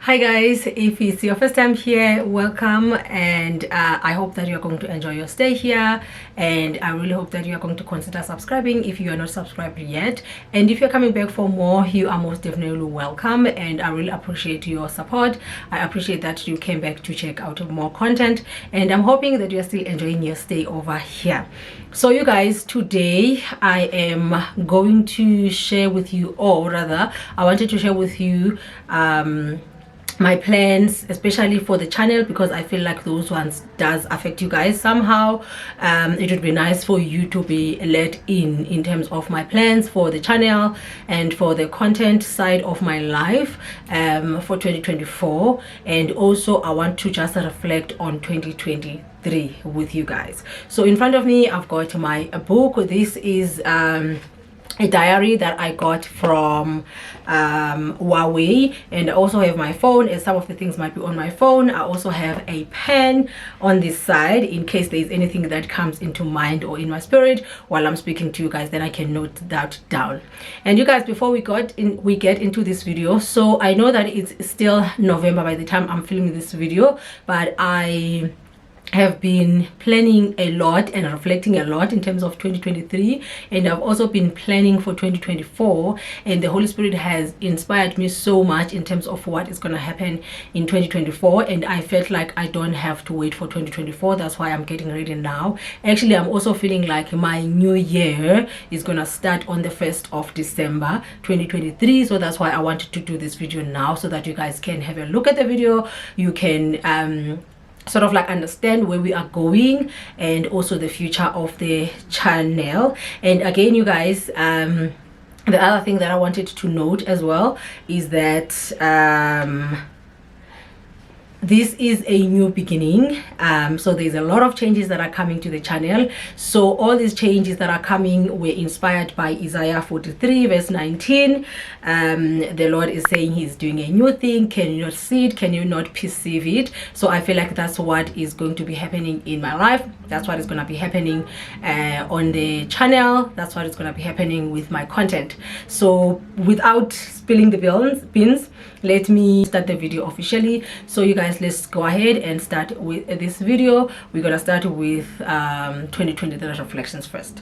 Hi guys, if it's your first time here, welcome, and I hope that you're going to enjoy your stay here, and I really hope that you are going to consider subscribing if you are not subscribed yet. And if you're coming back for more, you are most definitely welcome, and I really appreciate your support. I appreciate that you came back to check out more content, and I'm hoping that you're still enjoying your stay over here. So you guys, today I am going to share with you, or rather I wanted to share with you my plans, especially for the channel, because I feel like those ones does affect you guys somehow. It would be nice for you to be let in terms of my plans for the channel and for the content side of my life for 2024. And also I want to just reflect on 2023 with you guys. So in front of me I've got my book. This is a diary that I got from Huawei, and I also have my phone, and some of the things might be on my phone. I also have a pen on this side in case there's anything that comes into mind or in my spirit while I'm speaking to you guys, then I can note that down. And you guys, before we get into this video, so I know that it's still November by the time I'm filming this video, but I have been planning a lot and reflecting a lot in terms of 2023, and I've also been planning for 2024, and the Holy Spirit has inspired me so much in terms of what is going to happen in 2024, and I felt like I don't have to wait for 2024. That's why I'm getting ready now. Actually, I'm also feeling like my new year is gonna start on the 1st of December 2023, so that's why I wanted to do this video now, so that you guys can have a look at the video. You can sort of like understand where we are going, and also the future of the channel. And again, you guys, the other thing that I wanted to note as well is that this is a new beginning. So there's a lot of changes that are coming to the channel. So all these changes that are coming were inspired by Isaiah 43 verse 19. The Lord is saying he's doing a new thing. Can you not see it? Can you not perceive it? So I feel like that's what is going to be happening in my life. That's what is going to be happening on the channel. That's what is going to be happening with my content. So without spilling the beans, let me start the video officially. So you guys, let's go ahead and start with this video. We're gonna start with 2023 reflections first.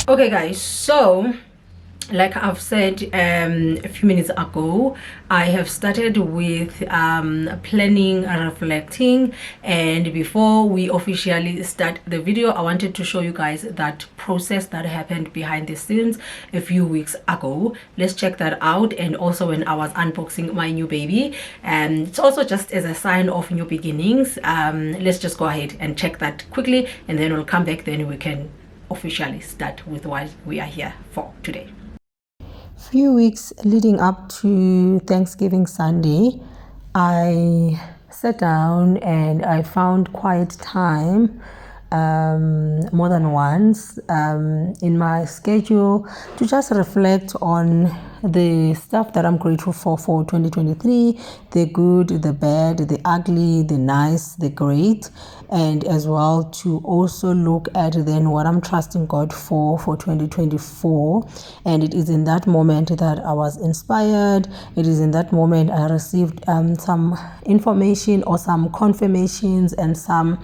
Okay guys, so like I've said a few minutes ago, I have started with planning and reflecting, and before we officially start the video, I wanted to show you guys that process that happened behind the scenes a few weeks ago. Let's check that out. And also when I was unboxing my new baby, and it's also just as a sign of new beginnings. Let's just go ahead and check that quickly, and then we'll come back, then we can officially start with what we are here for today. Few weeks leading up to Thanksgiving Sunday, I sat down and I found quiet time more than once in my schedule to just reflect on the stuff that I'm grateful for 2023, the good, the bad, the ugly, the nice, the great, and as well to also look at then what I'm trusting God for 2024. And it is in that moment that I was inspired. It is in that moment I received some information or some confirmations and some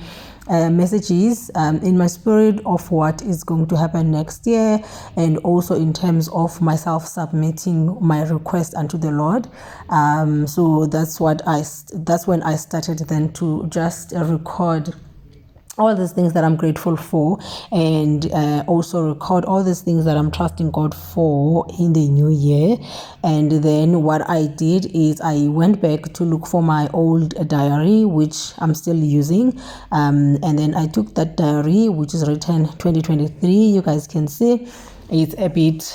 messages in my spirit of what is going to happen next year, and also in terms of myself submitting my request unto the Lord. So that's when I started then to just record all these things that I'm grateful for, and also record all these things that I'm trusting God for in the new year. And then what I did is I went back to look for my old diary, which I'm still using, and then I took that diary, which is written 2023. You guys can see it's a bit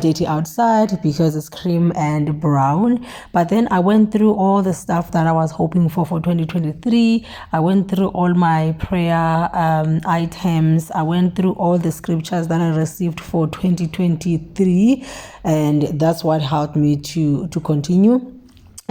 dirty outside because it's cream and brown, but then I went through all the stuff that I was hoping for 2023. I went through all my prayer items. I went through all the scriptures that I received for 2023, and that's what helped me to continue.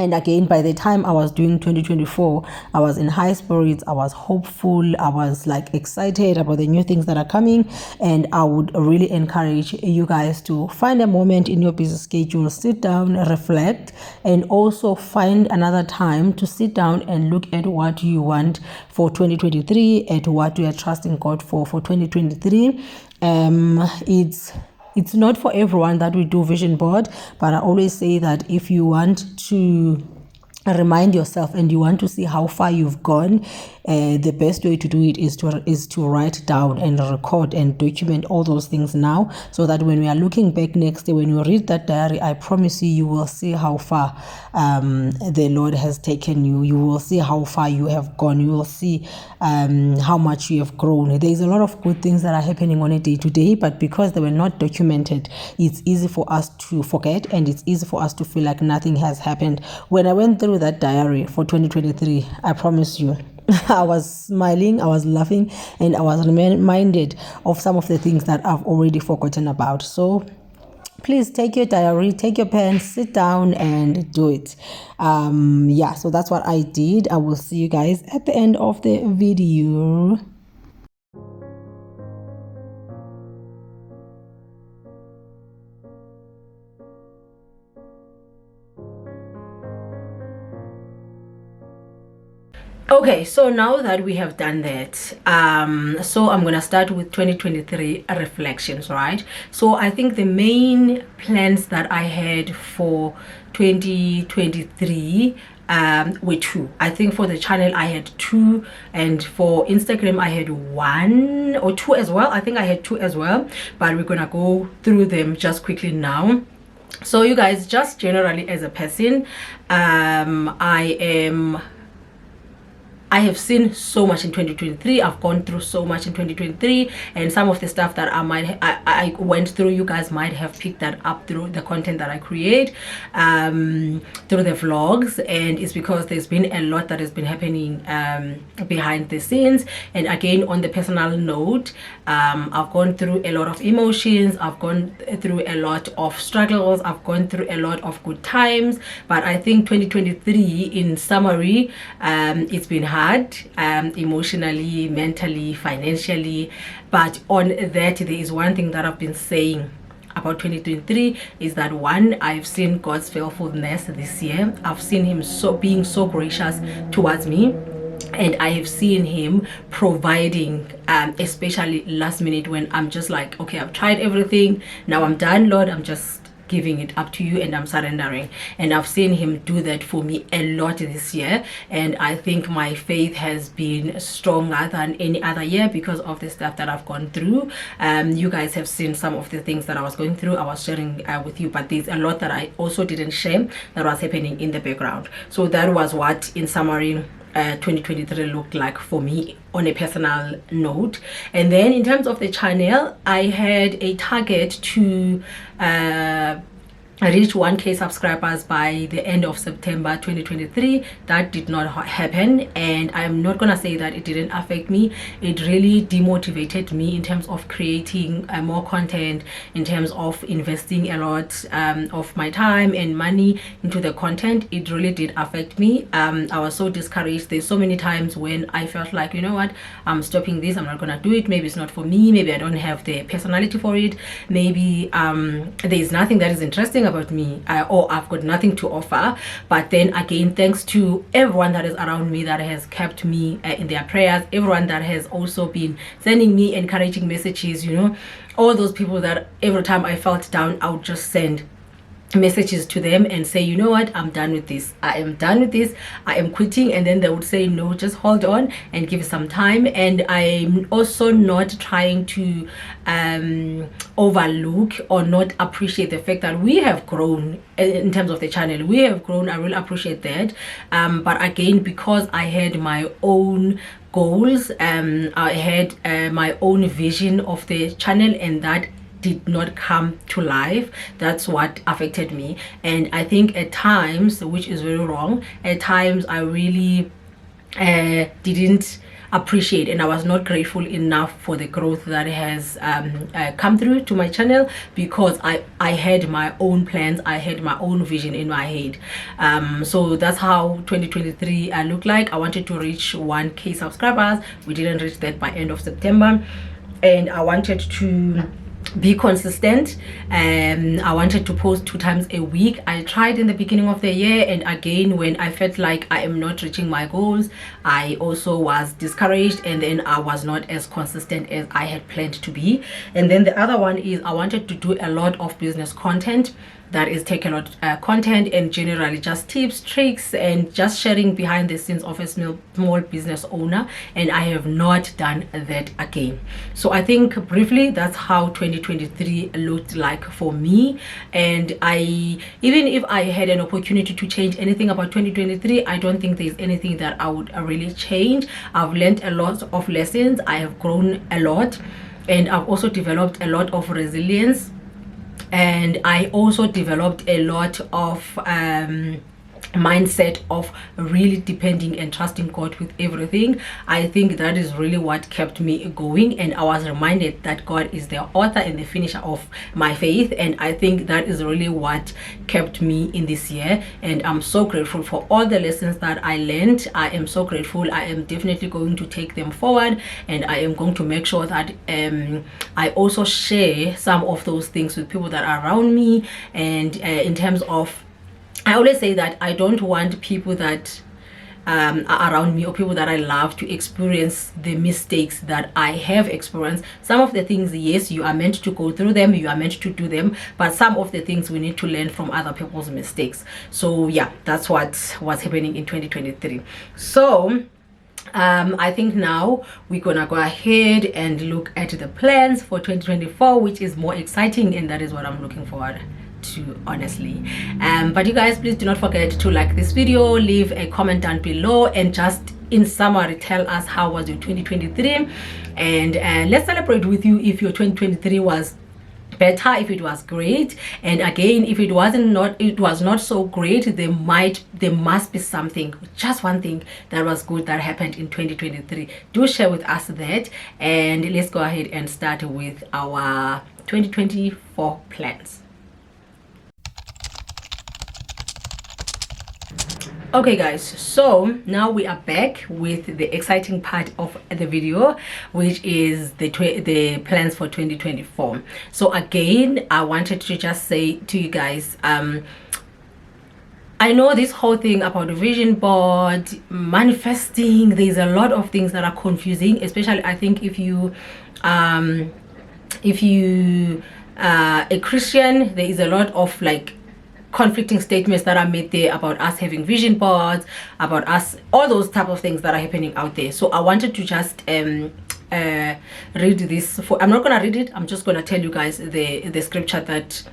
And again, by the time I was doing 2024, I was in high spirits, I was hopeful, I was like excited about the new things that are coming. And I would really encourage you guys to find a moment in your busy schedule, sit down, reflect, and also find another time to sit down and look at what you want for 2023, at what you are trusting God for 2023. It's not for everyone that we do vision board, but I always say that if you want to remind yourself and you want to see how far you've gone, the best way to do it is to write down and record and document all those things now, so that when we are looking back next day, when you read that diary, I promise you will see how far the Lord has taken you. You will see how far you have gone. You will see how much you have grown. There's a lot of good things that are happening on a day-to-day, but because they were not documented, it's easy for us to forget, and it's easy for us to feel like nothing has happened. When I went through that diary for 2023, I promise you, I was smiling, I was laughing, and I was reminded of some of the things that I've already forgotten about. So please take your diary, take your pen, sit down and do it. So that's what I did. I will see you guys at the end of the video. Okay, so now that we have done that, so I'm gonna start with 2023 reflections, right? So I think the main plans that I had for 2023 were two. I think for the channel I had two, and for Instagram I had one or two as well. I think I had two as well, but we're gonna go through them just quickly now. So you guys, just generally as a person, I have seen so much in 2023. I've gone through so much in 2023, and some of the stuff that I went through, you guys might have picked that up through the content that I create, through the vlogs. And it's because there's been a lot that has been happening behind the scenes. And again, on the personal note, I've gone through a lot of emotions, I've gone through a lot of struggles, I've gone through a lot of good times. But I think 2023, in summary, it's been hard, emotionally, mentally, financially. But on that, there is one thing that I've been saying about 2023, is that one, I've seen God's faithfulness this year. I've seen him being so gracious towards me, and I have seen him providing, especially last minute, when I'm just like, okay, I've tried everything, now I'm done, Lord, I'm just giving it up to you and I'm surrendering. And I've seen him do that for me a lot this year, and I think my faith has been stronger than any other year because of the stuff that I've gone through. You guys have seen some of the things that I was going through, I was sharing with you, but there's a lot that I also didn't share that was happening in the background. So that was what, in summary, 2023 looked like for me on a personal note. And then in terms of the channel, I had a target to reach 1k subscribers by the end of September 2023. That did not happen, and I'm not gonna say that it didn't affect me. It really demotivated me in terms of creating more content, in terms of investing a lot of my time and money into the content. It really did affect me. I was so discouraged. There's so many times when I felt like, you know what, I'm stopping this, I'm not gonna do it. Maybe it's not for me, maybe I don't have the personality for it, maybe there's nothing that is interesting about me, or I've got nothing to offer. But then again, thanks to everyone that is around me that has kept me in their prayers, everyone that has also been sending me encouraging messages, you know, all those people that every time I felt down, I would just send messages to them and say, you know what, I'm done with this, I am done with this, I am quitting. And then they would say, no, just hold on and give it some time. And I'm also not trying to overlook or not appreciate the fact that we have grown in terms of the channel. We have grown, I really appreciate that. But again, because I had my own goals, I had my own vision of the channel, and that did not come to life. That's what affected me. And I think at times, which is very wrong, at times I really appreciate, and I was not grateful enough for the growth that has come through to my channel, because I had my own plans, I had my own vision in my head. So that's how 2023 looked like. I wanted to reach 1K subscribers. We didn't reach that by end of September, and I wanted to be consistent. I wanted to post 2 times a week. I tried in the beginning of the year, and again when I felt like I am not reaching my goals, I also was discouraged, and then I was not as consistent as I had planned to be. And then the other one is I wanted to do a lot of business content, that is take a lot content, and generally just tips, tricks, and just sharing behind the scenes of a small business owner, and I have not done that again. So I think briefly that's how 2023 looked like for me. And even if I had an opportunity to change anything about 2023, I don't think there's anything that I would really change. I've learned a lot of lessons, I have grown a lot, and I've also developed a lot of resilience, and I also developed a lot of mindset of really depending and trusting God with everything. I think that is really what kept me going, and I was reminded that God is the author and the finisher of my faith, and I think that is really what kept me in this year. And I'm so grateful for all the lessons that I learned. I am so grateful. I am definitely going to take them forward, and I am going to make sure that I also share some of those things with people that are around me. And in terms of, I always say that I don't want people that are around me or people that I love to experience the mistakes that I have experienced. Some of the things, yes, you are meant to go through them, you are meant to do them, but some of the things we need to learn from other people's mistakes. So yeah, that's what's happening in 2023. So I think now we're gonna go ahead and look at the plans for 2024, which is more exciting, and that is what I'm looking forward to, honestly. But you guys, please do not forget to like this video, leave a comment down below, and just in summary tell us how was your 2023, and let's celebrate with you if your 2023 was better, if it was great. And again, if it was not so great, there must be something, just one thing that was good that happened in 2023. Do share with us that, and let's go ahead and start with our 2024 plans. Okay guys, so now we are back with the exciting part of the video, which is the plans for 2024. So again, I wanted to just say to you guys, I know this whole thing about the vision board, manifesting, there's a lot of things that are confusing, especially I think if you a Christian, there is a lot of like conflicting statements that are made there about us having vision boards, about us, all those type of things that are happening out there. So I wanted to just read this. I'm not gonna read it, I'm just gonna tell you guys the scripture that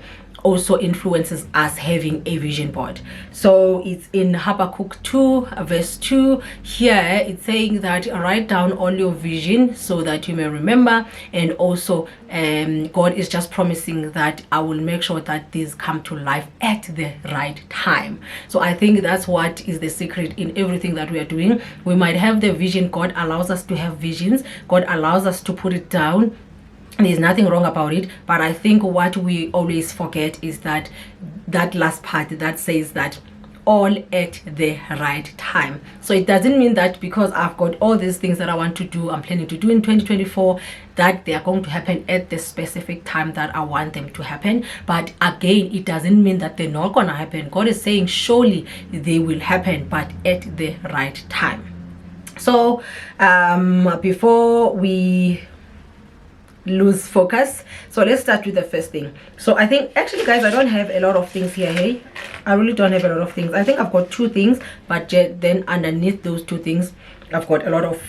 also influences us having a vision board. So it's in Habakkuk 2 verse 2. Here it's saying that write down all your vision so that you may remember. And also God is just promising that I will make sure that these come to life at the right time. So I think that's what is the secret in everything that we are doing. We might have the vision, God allows us to have visions, God allows us to put it down, there's nothing wrong about it, but I think what we always forget is that last part that says that all at the right time. So it doesn't mean that because I've got all these things that I want to do, I'm planning to do in 2024, that they are going to happen at the specific time that I want them to happen. But again, it doesn't mean that they're not gonna happen. God is saying surely they will happen, but at the right time. So before we lose focus, so let's start with the first thing. So I think actually guys, I don't have a lot of things here. Hey, I really don't have a lot of things. I think I've got 2 things, but then underneath those 2 things I've got a lot of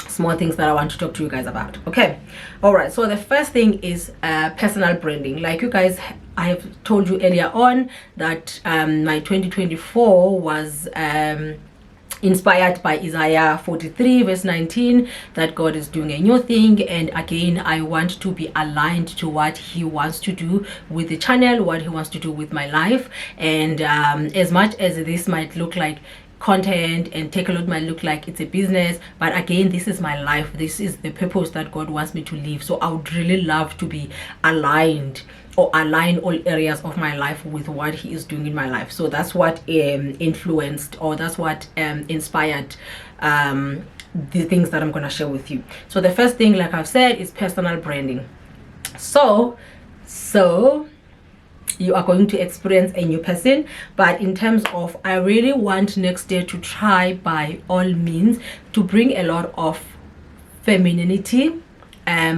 small things that I want to talk to you guys about. Okay, all right, so the first thing is personal branding. Like you guys, I have told you earlier on that my 2024 was inspired by Isaiah 43 verse 19, that God is doing a new thing. And again, I want to be aligned to what he wants to do with the channel, what he wants to do with my life. And as much as this might look like content and take a lot might look like it's a business, but again, this is my life. This is the purpose that God wants me to live. So I would really love to be aligned or align all areas of my life with what he is doing in my life. So that's what influenced, or that's what inspired the things that I'm gonna share with you. So the first thing, like I've said, is personal branding. So you are going to experience a new person, but in terms of, I really want next year to try by all means to bring a lot of femininity,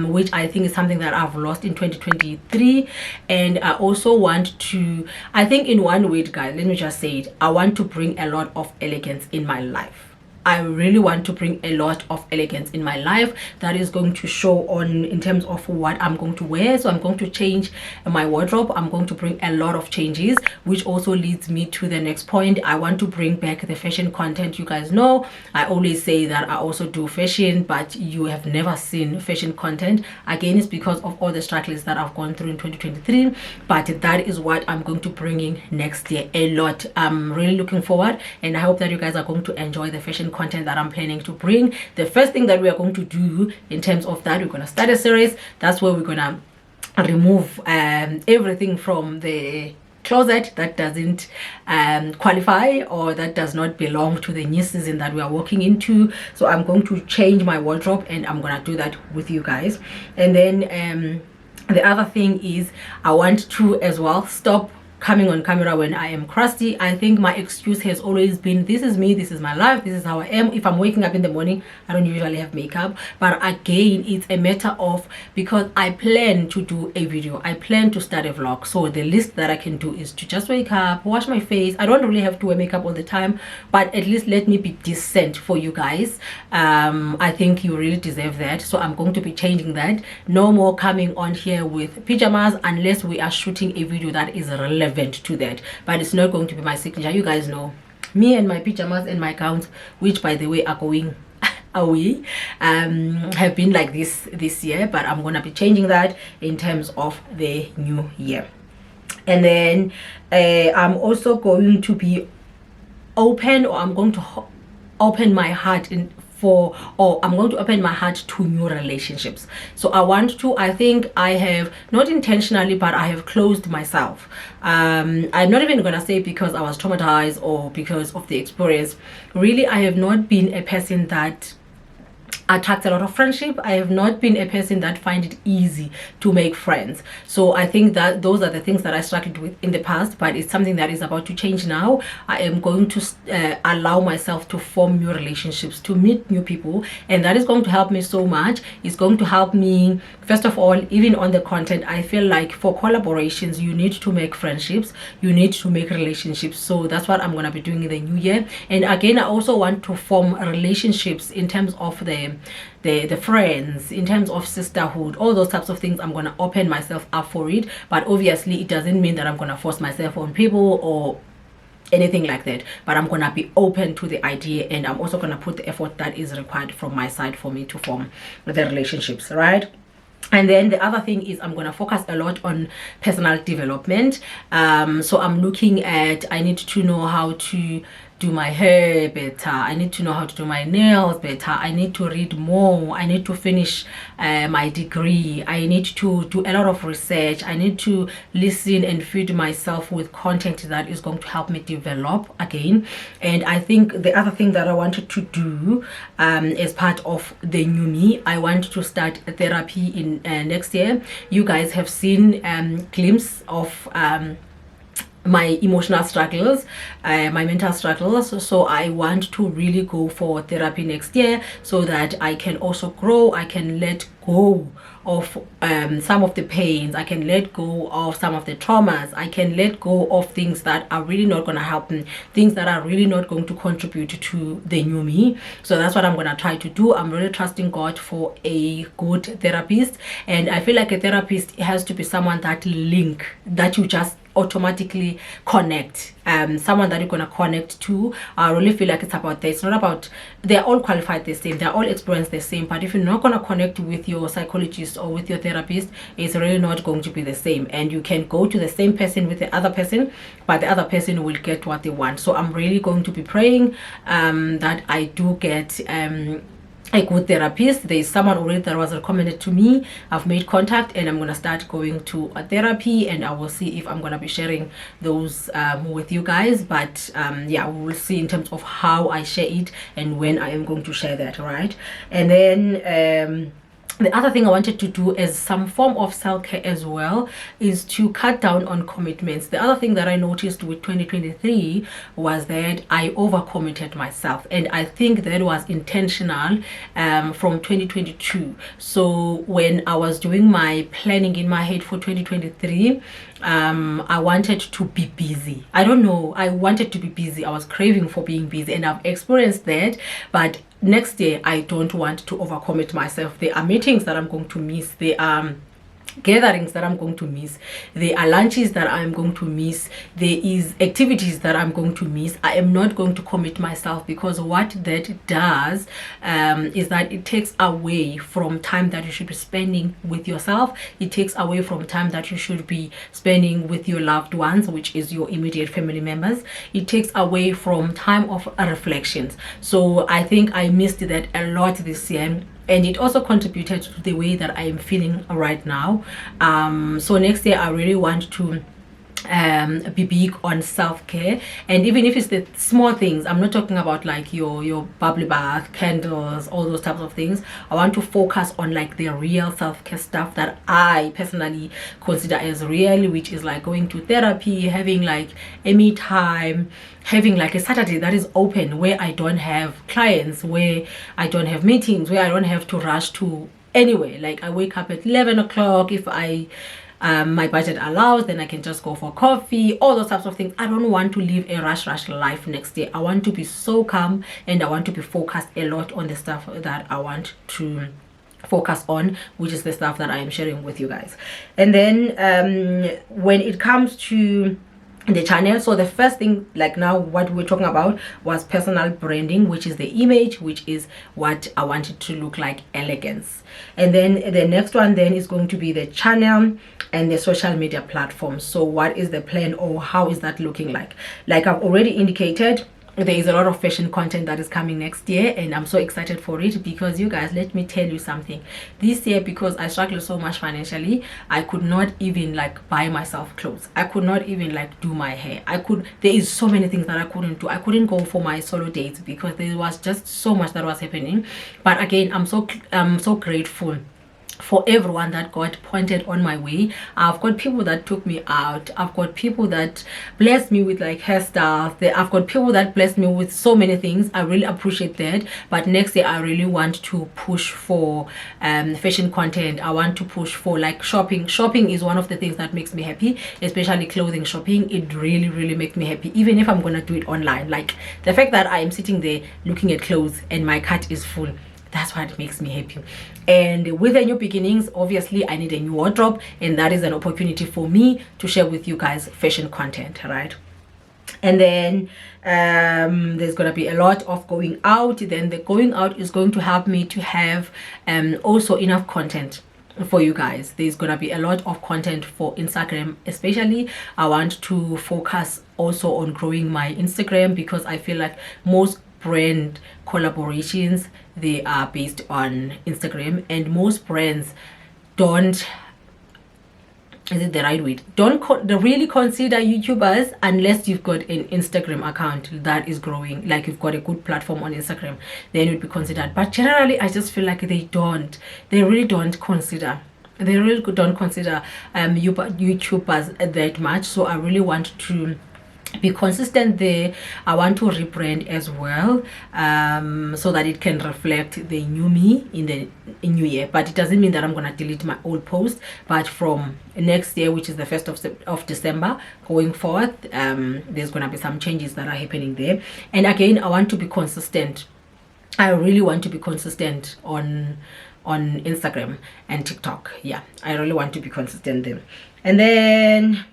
which I think is something that I've lost in 2023. And I also want to, I think in one way, guys, let me just say it, I want to bring a lot of elegance in my life. I really want to bring a lot of elegance in my life that is going to show on in terms of what I'm going to wear. So I'm going to change my wardrobe. I'm going to bring a lot of changes, which also leads me to the next point. I want to bring back the fashion content. You guys know I always say that I also do fashion, but you have never seen fashion content. Again, it's because of all the struggles that I've gone through in 2023, but that is what I'm going to bring in next year a lot. I'm really looking forward, and I hope that you guys are going to enjoy the fashion content that I'm planning to bring. The first thing that we are going to do in terms of that, we're going to start a series. That's where we're going to remove everything from the closet that doesn't qualify or that does not belong to the new season that we are walking into. So I'm going to change my wardrobe, and I'm going to do that with you guys. And then the other thing is, I want to as well stop coming on camera when I am crusty. I think my excuse has always been, this is me, this is my life, this is how I am. If I'm waking up in the morning, I don't usually have makeup, but again, it's a matter of, because I plan to do a video, I plan to start a vlog, so the least that I can do is to just wake up, wash my face. I don't really have to wear makeup all the time, but at least let me be decent for you guys. I think you really deserve that, so I'm going to be changing that. No more coming on here with pajamas unless we are shooting a video that is relevant to that, but it's not going to be my signature. You guys know me and my pajamas and my gowns, which by the way are going away, have been like this year, but I'm gonna be changing that in terms of the new year. And then I'm also going to be open, or I'm going to open my heart I'm going to open my heart to new relationships. So I think I have, not intentionally, but I have closed myself. I'm not even gonna say because I was traumatized or because of the experience. Really, I have not been a person that attracts a lot of friendship. I have not been a person that find it easy to make friends. So I think that those are the things that I struggled with in the past, but it's something that is about to change now. I am going to allow myself to form new relationships, to meet new people, and that is going to help me so much. It's going to help me, first of all, even on the content. I feel like for collaborations, you need to make friendships, you need to make relationships. So that's what I'm going to be doing in the new year. And again, I also want to form relationships in terms of the friends, in terms of sisterhood, all those types of things. I'm going to open myself up for it, but obviously it doesn't mean that I'm going to force myself on people or anything like that, but I'm gonna be open to the idea, and I'm also gonna put the effort that is required from my side for me to form the relationships, right? And then the other thing is, I'm going to focus a lot on personal development. So I'm looking at, I need to know how to do my hair better, I need to know how to do my nails better, I need to read more, I need to finish my degree, I need to do a lot of research, I need to listen and feed myself with content that is going to help me develop again. And I think the other thing that I wanted to do as part of the new me, I want to start therapy in next year. You guys have seen glimpse of my emotional struggles, my mental struggles. So I want to really go for therapy next year, so that I can also grow, I can let go of some of the pains, I can let go of some of the traumas, I can let go of things that are really not going to help me, things that are really not going to contribute to the new me. So that's what I'm going to try to do. I'm really trusting God for a good therapist, and I feel like a therapist has to be someone that you just automatically connect, someone that you're gonna connect to. I really feel like it's about that. It's not about, they're all qualified the same, they're all experienced the same, but if you're not gonna connect with your psychologist or with your therapist, it's really not going to be the same. And you can go to the same person with the other person, but the other person will get what they want. So I'm really going to be praying that I do get a good therapist. There is someone already that was recommended to me. I've made contact and I'm going to start going to a therapy, and I will see if I'm going to be sharing those with you guys. But yeah, we will see in terms of how I share it and when I am going to share that, right? And then the other thing I wanted to do as some form of self-care as well is to cut down on commitments. The other thing that I noticed with 2023 was that I overcommitted myself, and I think that was intentional from 2022. So when I was doing my planning in my head for 2023, I wanted to be busy. I don't know, I wanted to be busy. I was craving for being busy, and I've experienced that. But next year I don't want to overcommit myself. There are meetings that I'm going to miss, there are gatherings that I'm going to miss, there are lunches that I'm going to miss, there is activities that I'm going to miss. I am not going to commit myself, because what that does is that it takes away from time that you should be spending with yourself. It takes away from time that you should be spending with your loved ones, which is your immediate family members. It takes away from time of reflections. So I think I missed that a lot this year, and it also contributed to the way that I am feeling right now. So next year I really want to be big on self-care, and even if it's the small things, I'm not talking about like your bubbly bath, candles, all those types of things. I want to focus on like the real self-care stuff that I personally consider as real, which is like going to therapy, having like a me time, having like a Saturday that is open, where I don't have clients, where I don't have meetings, where I don't have to rush to anywhere. Like I wake up at 11 o'clock if my budget allows, then I can just go for coffee, all those types of things. I don't want to live a rush life next year. I want to be so calm, and I want to be focused a lot on the stuff that I want to focus on, which is the stuff that I am sharing with you guys. And then when it comes to the channel, so the first thing, like now what we're talking about was personal branding, which is the image, which is what I wanted to look like, elegance. And then the next one then is going to be the channel and the social media platforms. So what is the plan, or how is that looking like? Like I've already indicated, there is a lot of fashion content that is coming next year, and I'm so excited for it, because you guys, let me tell you something. This year, because I struggled so much financially, I could not even like buy myself clothes. I could not even like do my hair. There is so many things that I couldn't do. I couldn't go for my solo dates because there was just so much that was happening. But again, I'm so grateful for everyone that got pointed on my way. I've got people that took me out. I've got people that blessed me with like hairstyles. I've got people that blessed me with so many things. I really appreciate that. But next year I really want to push for fashion content. I want to push for like shopping. Shopping is one of the things that makes me happy, especially clothing shopping. It really makes me happy, even if I'm gonna do it online. Like the fact that I am sitting there looking at clothes and my cart is full, that's what makes me happy. And with the new beginnings, obviously I need a new wardrobe, and that is an opportunity for me to share with you guys fashion content, right? And then there's gonna be a lot of going out. Then the going out is going to help me to have also enough content for you guys. There's gonna be a lot of content for Instagram, especially. I want to focus also on growing my Instagram, because I feel like most brand collaborations, they are based on Instagram, and most brands don't, is it the right way, don't really consider YouTubers unless you've got an Instagram account that is growing, like you've got a good platform on Instagram, then it would be considered. But generally I just feel like they really don't consider YouTubers that much. So I really want to be consistent there. I want to rebrand as well, so that it can reflect the new me in the new year. But it doesn't mean that I'm gonna delete my old post. But from next year, which is the 1st of December going forth, there's gonna be some changes that are happening there. And again, I want to be consistent. I really want to be consistent on Instagram and TikTok. Yeah, I really want to be consistent there. And then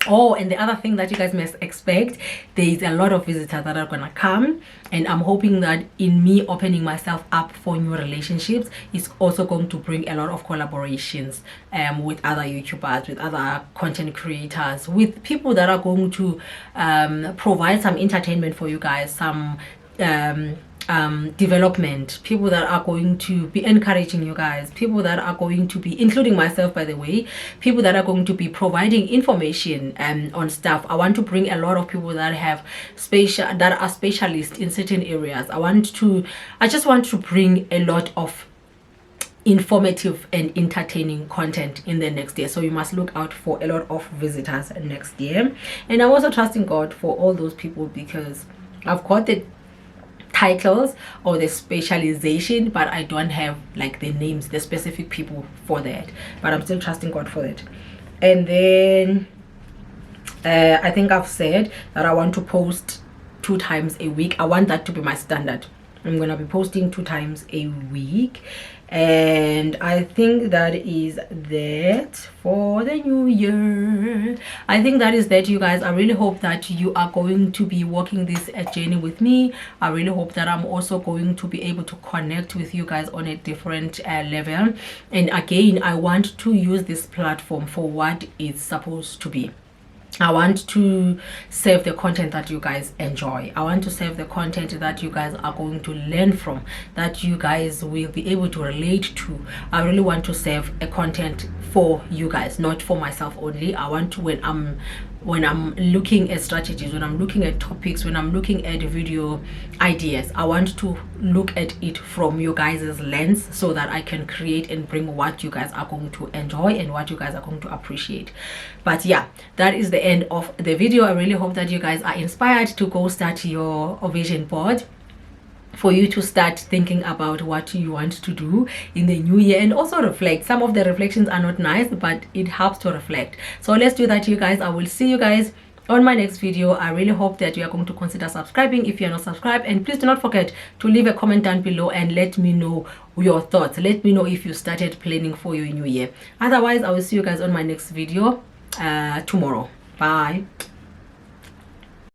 Oh, and the other thing that you guys must expect, there is a lot of visitors that are gonna come, and I'm hoping that in me opening myself up for new relationships is also going to bring a lot of collaborations with other YouTubers, with other content creators, with people that are going to provide some entertainment for you guys, some development, people that are going to be encouraging you guys, people that are going to be, including myself by the way, people that are going to be providing information on stuff. I want to bring a lot of people that have that are specialists in certain areas. I just want to bring a lot of informative and entertaining content in the next year. So you must look out for a lot of visitors next year. And I'm also trusting God for all those people, because I've got the titles or the specialization, but I don't have like the names, the specific people for that, but I'm still trusting God for it. And then I think I've said that I want to post 2 times a week. I want that to be my standard. I'm gonna be posting 2 times a week, and I think that is that for the new year. I think that is that, you guys. I really hope that you are going to be walking this journey with me. I really hope that I'm also going to be able to connect with you guys on a different level. And again, I want to use this platform for what it's supposed to be. I want to serve the content that you guys enjoy. I want to serve the content that you guys are going to learn from, that you guys will be able to relate to. I really want to serve a content for you guys, not for myself only. I want to, when I'm looking at strategies, when I'm looking at topics, when I'm looking at video ideas, I want to look at it from you guys' lens, so that I can create and bring what you guys are going to enjoy and what you guys are going to appreciate. But yeah, that is the end of the video. I really hope that you guys are inspired to go start your vision board, for you to start thinking about what you want to do in the new year, and also reflect. Some of the reflections are not nice, but it helps to reflect. So let's do that, you guys. I will see you guys on my next video. I really hope that you are going to consider subscribing if you are not subscribed, and please do not forget to leave a comment down below and let me know your thoughts. Let me know if you started planning for your new year. Otherwise, I will see you guys on my next video tomorrow. Bye.